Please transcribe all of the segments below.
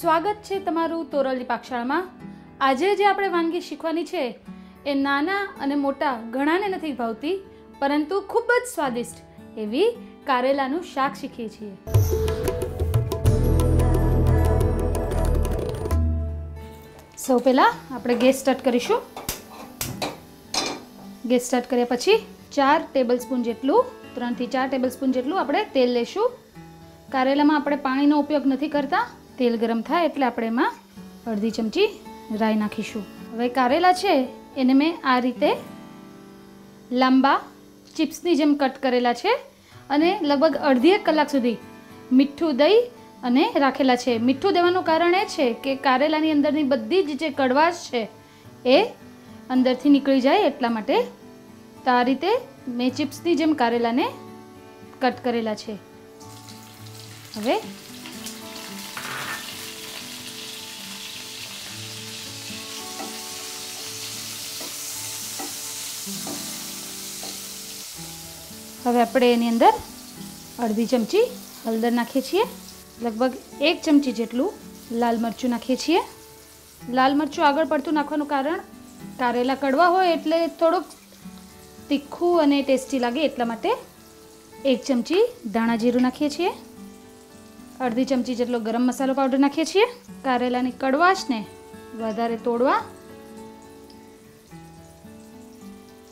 સ્વાગત છે તમારું તોરલની પાકશાળામાં। આજે જે આપણે વાનગી શીખવાની છે એ નાના અને મોટા ઘણાને નથી ભાવતી, પરંતુ ખૂબ જ સ્વાદિષ્ટ એવી કારેલાનું શાક શીખીએ છીએ। સૌ પહેલાં આપણે ગેસ સ્ટાર્ટ કરીશું। ગેસ સ્ટાર્ટ કર્યા પછી 4 ટેબલસ્પૂન જેટલું 3 થી 4 ટેબલસ્પૂન જેટલું આપણે તેલ લેશું। કારેલામાં આપણે પાણીનો ઉપયોગ નથી કરતા। તેલ ગરમ થાય એટલે આપણે એમાં અડધી ચમચી રાઈ નાખીશું। હવે કારેલા છે એને મેં આ રીતે લાંબા ચિપ્સની જેમ કટ કરેલા છે અને લગભગ અડધી 1 કલાક સુધી મીઠું દઈ અને રાખેલા છે। મીઠું દેવાનું કારણ એ છે કે કારેલાની અંદરની બધી જ જે કડવાશ છે એ અંદરથી નીકળી જાય એટલા માટે। તો આ રીતે મેં ચિપ્સની જેમ કારેલાને કટ કરેલા છે। હવે આપણે એની અંદર અડધી ચમચી હળદર નાખીએ છીએ। લગભગ 1 ચમચી જેટલું લાલ મરચું નાખીએ છીએ। લાલ મરચું આગળ પડતું નાખવાનું કારણ કારેલા કડવા હોય એટલે થોડુંક તીખું અને ટેસ્ટી લાગે એટલા માટે। 1 ચમચી ધાણા જીરું નાખીએ છીએ। અડધી ચમચી જેટલો ગરમ મસાલો પાવડર નાખીએ છીએ। કારેલાની કડવાશને વધારે તોડવા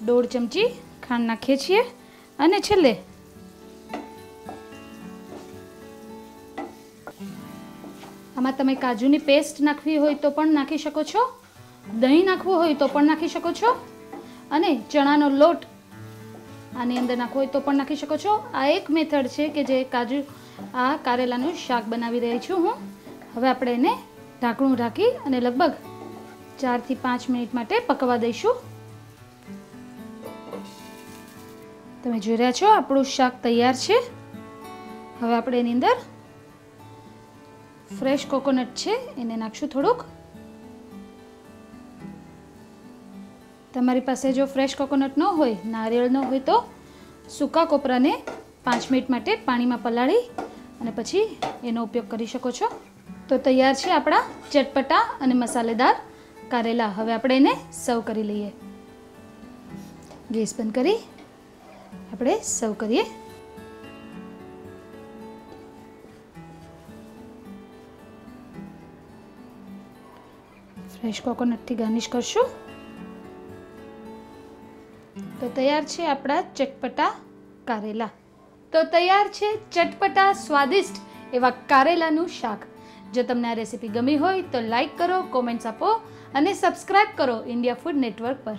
1.5 ચમચી ખાંડ નાખીએ છીએ અને છેલ્લે આમાં તમે કાજુની પેસ્ટ નાખવી હોય તો પણ નાખી શકો છો, દહીં નાખવું હોય તો પણ નાખી શકો છો અને ચણાનો લોટ આની અંદર નાખવો હોય તો પણ નાખી શકો છો। આ એક મેથડ છે કે જે આ કારેલાનું શાક બનાવી રહી છું હું। હવે આપણે એને ઢાંકણું ઢાંકી અને લગભગ 4 થી 5 મિનિટ માટે પકવા દઈશું। તમે જોઈ રહ્યા છો આપણું શાક તૈયાર છે। હવે આપણે એની અંદર ફ્રેશ કોકોનટ છે એને નાખશું થોડુંક। તમારી પાસે જો ફ્રેશ કોકોનટ ન હોય, નારિયેળ ન હોય તો સૂકા કોપરાને 5 મિનિટ માટે પાણીમાં પલાળી અને પછી એનો ઉપયોગ કરી શકો છો। તો તૈયાર છે આપણા ચટપટા અને મસાલેદાર કારેલા। હવે આપણે એને સર્વ કરી લઈએ। ગેસ બંધ કરી આપણે સર્વ કરીએ। ફ્રેશ કોકોનટથી ગાર્નિશ કરશું। તો તૈયાર છે આપણા ચટપટા કારેલા। તો તૈયાર છે ચટપટા સ્વાદિષ્ટ એવા કારેલાનું શાક। જો તમને આ રેસીપી ગમી હોય તો લાઈક કરો, કોમેન્ટ્સ આપો અને સબસ્ક્રાઇબ કરો ઇન્ડિયા ફૂડ નેટવર્ક પર।